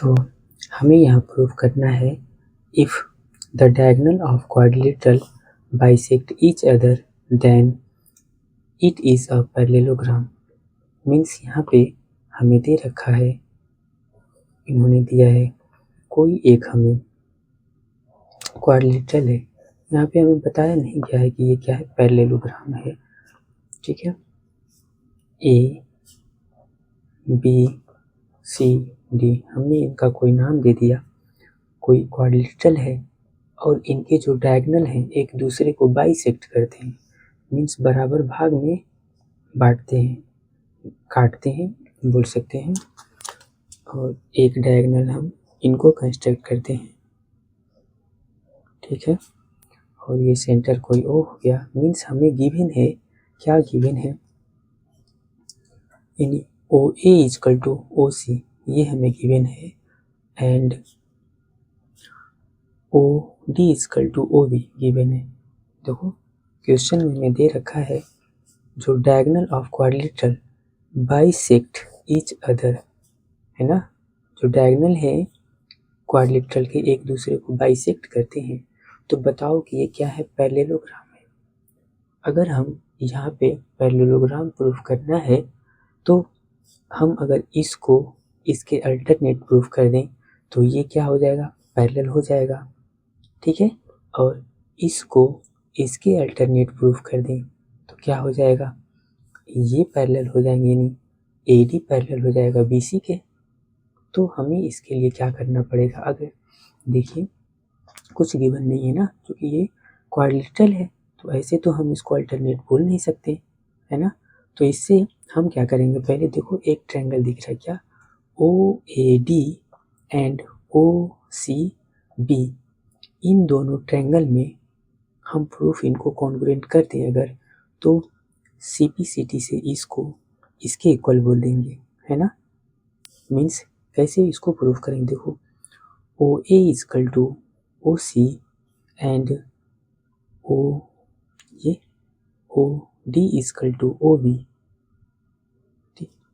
तो हमें यहाँ प्रूफ करना है if the diagonal of quadrilateral bisect each other than it is a parallelogram. Means यहाँ पे हमें दे रखा है, इन्होंने दिया है कोई एक हमें क्वाड्रिलेटरल है, यहाँ पे हमें बताया नहीं गया है कि ये क्या है, पैरेललोग्राम है। ठीक है, ए बी सी डी, हमने इनका कोई नाम दे दिया, कोई क्वाड्रिलेटरल है और इनके जो डायगोनल हैं एक दूसरे को बाइसेक्ट करते हैं, मीन्स बराबर भाग में बांटते हैं, काटते हैं बोल सकते हैं, और एक डायगोनल हम इनको कंस्ट्रक्ट करते हैं। ठीक है, और ये सेंटर कोई ओ हो गया। मीन्स हमें गिवन है, क्या गिवन है, यानी ओ ए इजकल टू ओ सी, ये हमें गिवन है, and O D is equal to O B given है। देखो क्वेश्चन में दे रखा है जो diagonal of quadrilateral bisect each other, है ना, जो डायगोनल है क्वाड्रिलेटरल के एक दूसरे को बाइसेक्ट करते हैं, तो बताओ कि ये क्या है, पैरेललोग्राम है। अगर हम यहाँ पे पैरेललोग्राम प्रूफ करना है तो हम अगर इसको इसके अल्टरनेट प्रूफ कर दें तो ये क्या हो जाएगा, पैरेलल हो जाएगा। ठीक है, और इसको इसके अल्टरनेट प्रूफ कर दें तो क्या हो जाएगा, ये पैरेलल हो जाएंगे, यानी ए डी पैरेलल हो जाएगा बी सी के। तो हमें इसके लिए क्या करना पड़ेगा, अगर देखिए कुछ गिवन नहीं है ना, क्योंकि ये क्वाड्रिलेटरल है तो ऐसे तो हम इसको अल्टरनेट बोल नहीं सकते, है ना। तो इससे हम क्या करेंगे, पहले देखो एक ट्रायंगल दिख रहा है क्या, O A D and O C B, इन दोनों ट्रायंगल में हम प्रूफ इनको कॉन्ग्रुएंट कर दें अगर, तो सी पी सी टी से इसको इसके इक्वल बोल देंगे, है ना। मीन्स कैसे इसको प्रूफ करेंगे, देखो O A is equal to O C and O ये O D is equal to O B.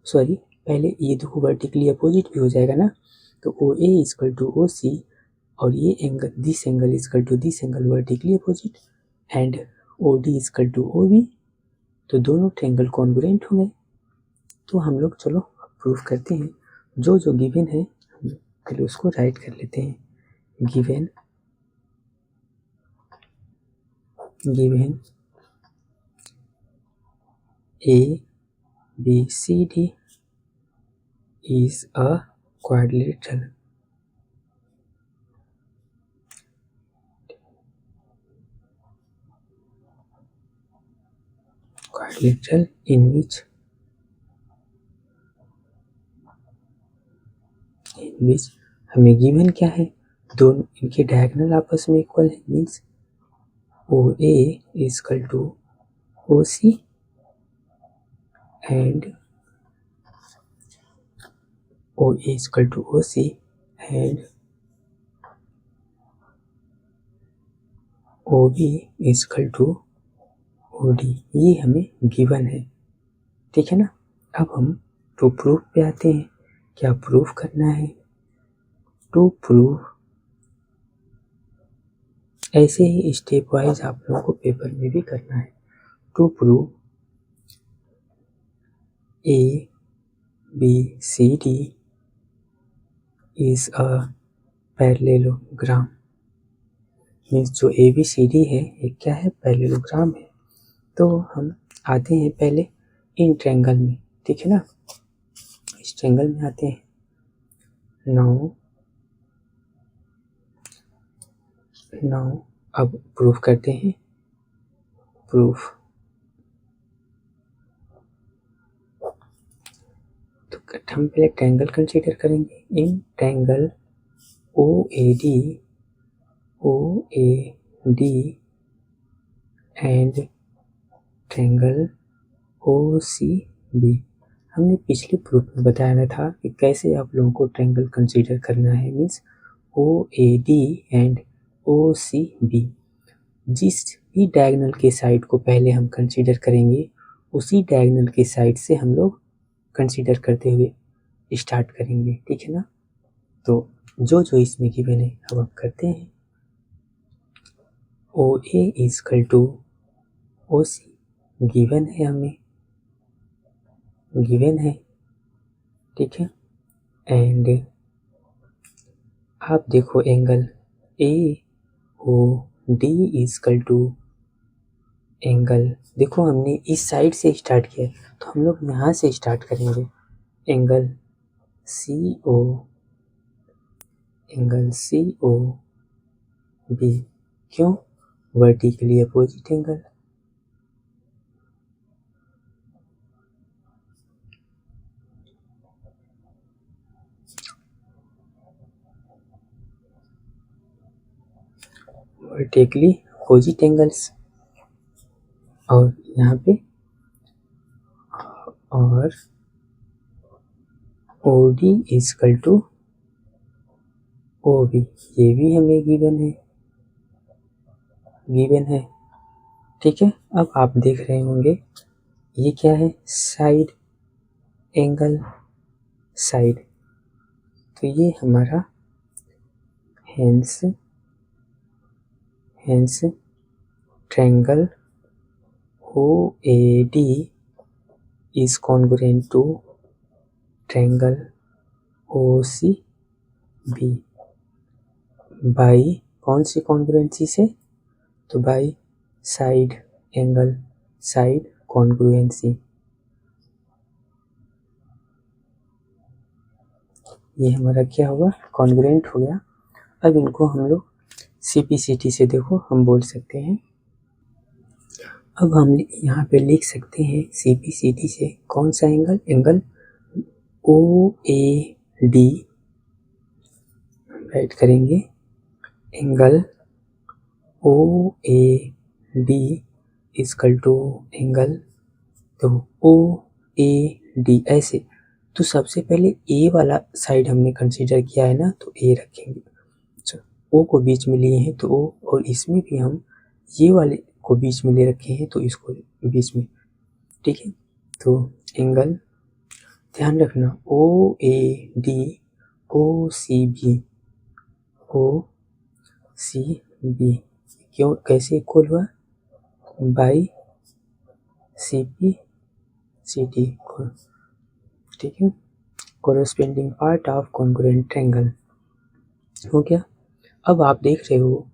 Sorry, पहले ये देखो वर्टिकली अपोजिट भी हो जाएगा ना, तो ओ A is equal to O C और ये angle, this angle equal to this angle vertically opposite, and O D is equal to O B, तो दोनों ट्रायंगल कॉन्ग्रुएंट हो गए। तो हम लोग चलो प्रूफ करते हैं, जो जो गिवन है पहले उसको राइट कर लेते हैं। Given A B C D is a quadrilateral. Quadrilateral in which हमें गिवन क्या है, दोनों इनके डायगोनल आपस में इक्वल है, means O A is equal to O C and O A is equal to O C and O B equal to O D, ये हमें गिवन है। ठीक है ना, अब हम टू प्रूफ पे आते हैं, क्या प्रूफ करना है, टू प्रूफ ऐसे ही स्टेप वाइज आप लोगों को पेपर में भी करना है। To prove A B C D is a parallelogram, means जो ए बी सी डी है ये क्या है, पैरेललोग्राम है। तो हम आते हैं पहले इन ट्रायंगल में, ठीक है ना, इस ट्रायंगल में आते हैं। नाउ अब प्रूफ करते हैं, प्रूफ। तो हम पहले ट्रायंगल कंसीडर करेंगे, in triangle O A D and triangle O C B. हमने पिछले प्रूफ में बताया था कि कैसे आप लोगों को ट्रायंगल कंसीडर करना है, means O A D and O C B. जिस भी डायगोनल के साइड को पहले हम कंसीडर करेंगे उसी डायगोनल के साइड से हम लोग कंसीडर करते हुए स्टार्ट करेंगे, ठीक है ना। तो जो जो इसमें गिवन है अब हम करते हैं। O A is equal to O C given है, हमें गिवन है, ठीक है। एंड आप देखो angle A O D is equal to angle, देखो हमने इस साइड से स्टार्ट किया तो हम लोग यहाँ से स्टार्ट करेंगे। Angle C O, angle C O B, क्यों? Vertically opposite angle. Vertically opposite angles, और यहाँ पे और O D is equal to O B, ये भी हमें गिवन है, गिवन है, ठीक है। अब आप देख रहे होंगे ये क्या है, साइड एंगल, साइड, तो ये हमारा hence triangle O A D is congruent to triangle O C B by कौन सी कॉन्ग्रुएंसी से, तो by side angle, side congruency. ये हमारा क्या हुआ, कॉन्ग्रुएंट हो गया। अब इनको हम लोग CPCT से देखो हम बोल सकते हैं। अब हम यहाँ पे लिख सकते हैं CPCT से कौन सा एंगल, एंगल OAD राइट करेंगे, angle OAD equal to angle, तो OAD ऐसे, तो सबसे पहले A वाला साइड हमने कंसीडर किया है ना, तो A रखेंगे। O को बीच में लिए हैं तो O, और इसमें भी हम ये वाले को बीच में ले रखे हैं तो इसको बीच में, ठीक है। तो एंगल ध्यान रखना OAD OCB, क्यों, कैसे इक्वल हुआ, बाई CPCT, ठीक है, कोरोस्पेंडिंग पार्ट ऑफ कॉन्ग्रुएंट ट्रायंगल हो गया। अब आप देख रहे हो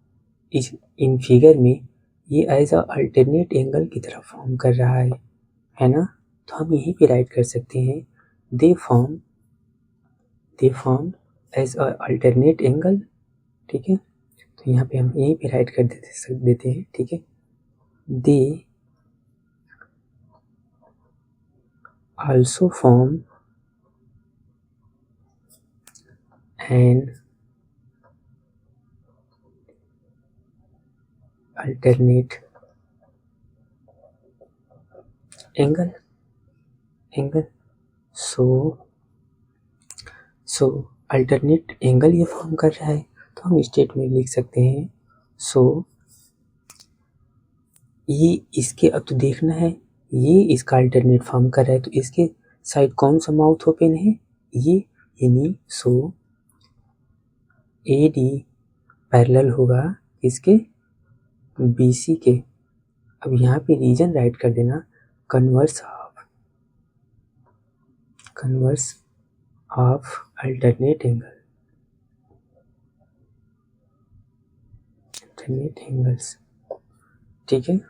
इस इन फिगर में ये एज अ अल्टरनेट एंगल की तरह फॉर्म कर रहा है ना, तो हम यहीं पे राइट कर सकते हैं, they form as a alternate angle, ठीक है। तो यहाँ पे हम यहीं पे राइट कर देते हैं, ठीक है। They also form an alternate angle, so alternate angle ये फॉर्म कर रहा है, तो हम स्टेटमेंट लिख सकते हैं, सो ये इसके, अब तो देखना है ये इसका अल्टरनेट फॉर्म कर रहा है तो इसके साइड कौन सा माउथ ओपन है, ये, यानी सो AD पैरेलल होगा इसके BC के। अब यहाँ पे रीजन राइट कर देना, कन्वर्स ऑफ अल्टरनेट एंगल्स, ठीक है।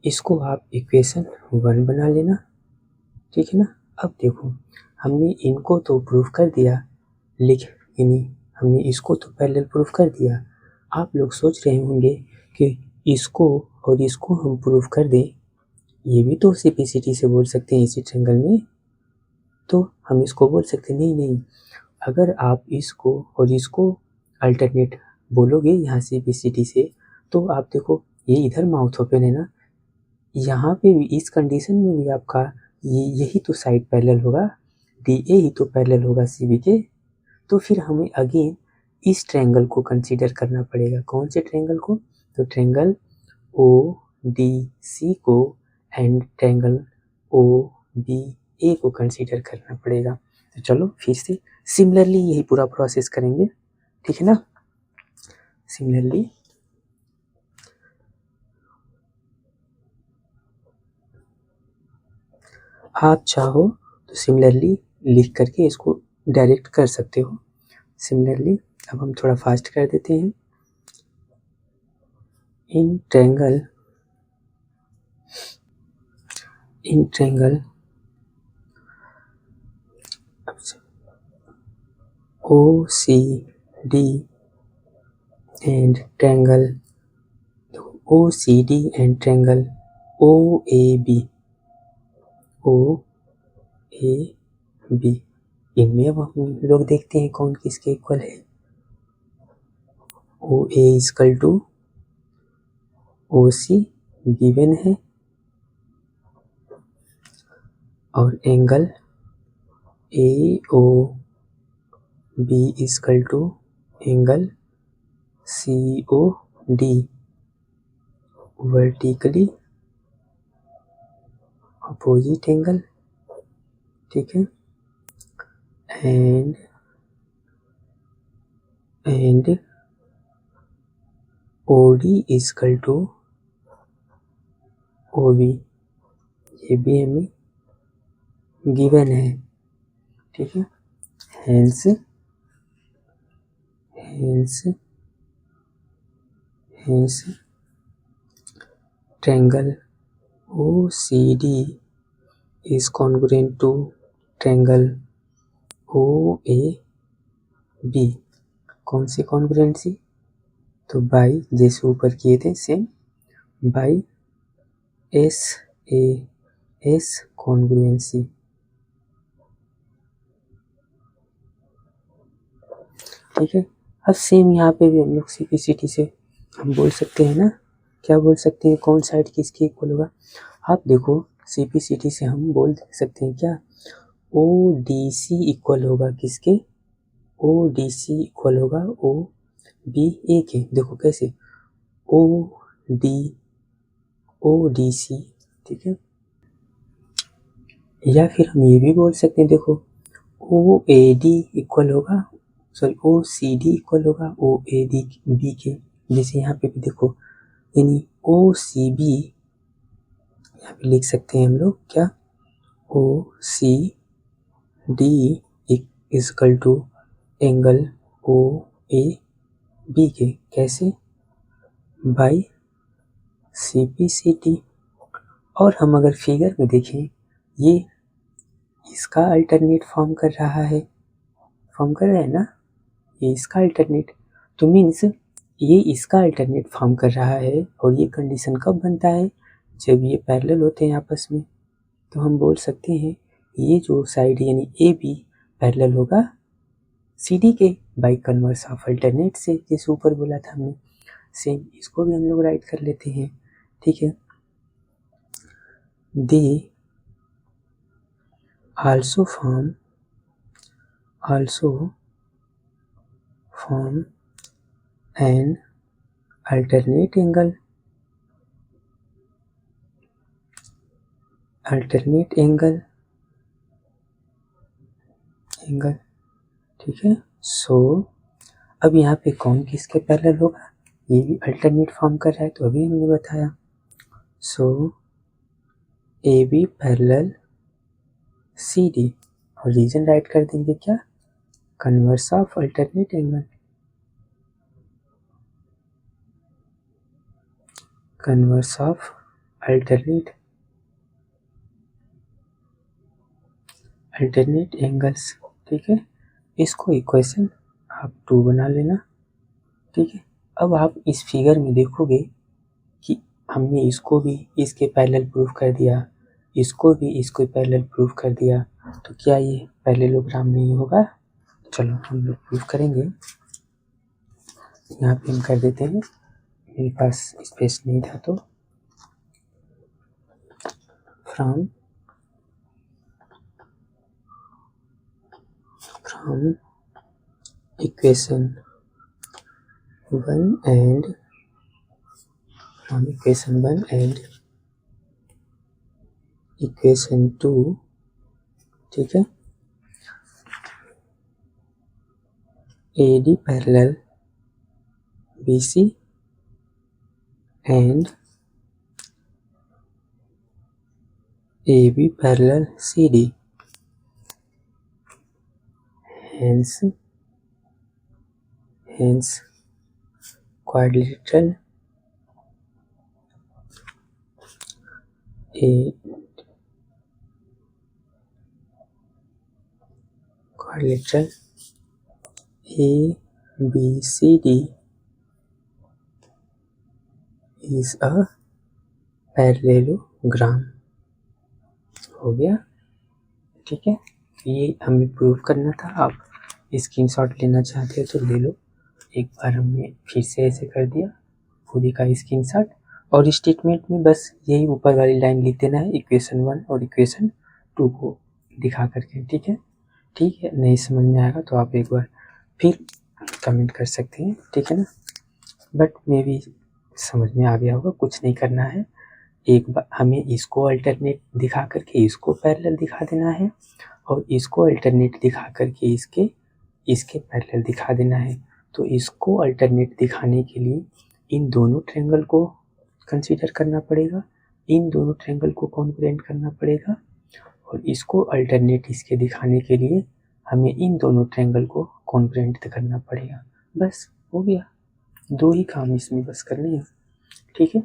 इसको आप इक्वेशन 1 बना लेना, ठीक है ना। अब देखो हमने इनको तो प्रूफ कर दिया, यानी हमने इसको तो पैरेलल प्रूफ कर दिया। आप लोग सोच रहे होंगे कि इसको और इसको हम प्रूफ कर दें, ये भी तो CPCT से बोल सकते हैं इसी ट्रायंगल में, तो हम इसको बोल सकते हैं, नहीं, अगर आप इसको और इसको अल्टरनेट बोलोगे यहाँ CPCT से, तो आप देखो ये इधर माउथ ओपन है ना, यहाँ पे भी इस कंडीशन में भी आपका यही तो साइड पैरेलल होगा, DA ही तो पैरेलल होगा CB के, तो फिर हमें अगेन इस ट्रायंगल को कंसीडर करना पड़ेगा। कौन से ट्रायंगल को, तो ट्रायंगल ODC को एंड ट्रायंगल OBA को कंसीडर करना पड़ेगा। तो चलो फिर से सिमिलरली यही पूरा प्रोसेस करेंगे, ठीक है ना। सिमिलरली आप चाहो तो सिमिलरली लिख करके इसको डायरेक्ट कर सकते हो। सिमिलरली अब हम थोड़ा फास्ट कर देते हैं। In triangle OCD and triangle OCD and triangle OAB इनमें अब हम लोग देखते हैं कौन किसके इक्वल है। OA equal to OC given है और angle AOB equal to angle COD vertically opposite angle, ठीक है। And OD equal to OB, ये भी हमें गिवन है, ठीक है। Hence triangle OCD is congruent to triangle OAB। कौन सी कॉन्ग्रुएंसी? तो बाई जैसे ऊपर किए थे सेम, बाई SAS कॉन्ग्रुएंसी, ठीक है। अब सेम यहाँ पे भी हम लोग CPCT से हम बोल सकते हैं ना, क्या बोल सकते हैं, कौन साइड किसकी इक्वल होगा। आप देखो CPCT से हम बोल सकते हैं क्या, ODC इक्वल होगा किसके, ODC इक्वल होगा OBA के। देखो कैसे, ODC, ठीक है। या फिर हम ये भी बोल सकते हैं, देखो OAD इक्वल होगा, सॉरी OCD इक्वल होगा OAB के। जैसे यहाँ पे भी देखो, यानी OCB यहाँ पे लिख सकते हैं हम लोग क्या, OCD equal to angle OAB के। कैसे, बाई CPCT। और हम अगर फिगर में देखें, ये इसका अल्टरनेट फॉर्म कर रहा है, फॉर्म कर रहा है ना, ये इसका अल्टरनेट, तो मीन्स ये इसका अल्टरनेट फॉर्म कर रहा है। और ये कंडीशन कब बनता है, जब ये पैरेलल होते हैं आपस में। तो हम बोल सकते हैं ये जो साइड यानी AB पैरेलल होगा CD के बाई कन्वर्स ऑफ अल्टरनेट से, जैसे ऊपर बोला था हमने। सेम इसको भी हम लोग राइट कर लेते हैं, ठीक है। दे also form an alternate angle, ठीक है। सो अब यहाँ पे कौन किसके पैरेलल होगा, ये भी अल्टरनेट फॉर्म कर रहा है, तो अभी हमने बताया। सो AB पैरेलल CD, और रीजन राइट कर देंगे क्या, converse of alternate angle, converse of alternate angles, ठीक है। इसको इक्वेशन आप 2 बना लेना, ठीक है। अब आप इस फिगर में देखोगे कि हमने इसको भी इसके पैरेलल प्रूफ कर दिया, इसको भी इसको पैरेलल प्रूफ कर दिया, तो क्या ये पैरेललोग्राम नहीं होगा। चलो हम लोग प्रूफ करेंगे। यहाँ पे हम कर देते हैं, मेरे पास स्पेस नहीं था, तो फ्रॉम इक्वेशन 1 एंड इक्वेशन 2, ठीक है। AD parallel BC and AB parallel CD. Hence quadrilateral A quadrilateral ABCD is a parallelogram. हो गया, ठीक है। ये हमें प्रूव करना था। आप स्क्रीनशॉट लेना चाहते हो तो ले लो। एक बार हमने फिर से ऐसे कर दिया पूरी का स्क्रीनशॉट, और स्टेटमेंट में बस यही ऊपर वाली लाइन लिख देना है, इक्वेशन 1 और इक्वेशन 2 को दिखा करके। ठीक है, ठीक है। नहीं समझ में आएगा तो आप एक बार फिर कमेंट कर सकते हैं, ठीक है ना। बट मे भी समझ में आ गया होगा। कुछ नहीं करना है, एक बार हमें इसको अल्टरनेट दिखा करके इसको पैरेलल दिखा देना है, और इसको अल्टरनेट दिखा करके इसके पैरेलल दिखा देना है। तो इसको अल्टरनेट दिखाने के लिए इन दोनों ट्रायंगल को कंसीडर करना पड़ेगा, इन दोनों ट्रायंगल को कॉन्ग्रुएंट करना पड़ेगा, और इसको अल्टरनेट इसके दिखाने के लिए हमें इन दोनों ट्रायंगल को कॉन्ग्रुएंट करना पड़ेगा। बस हो गया, दो ही काम इसमें बस करने हैं, ठीक है।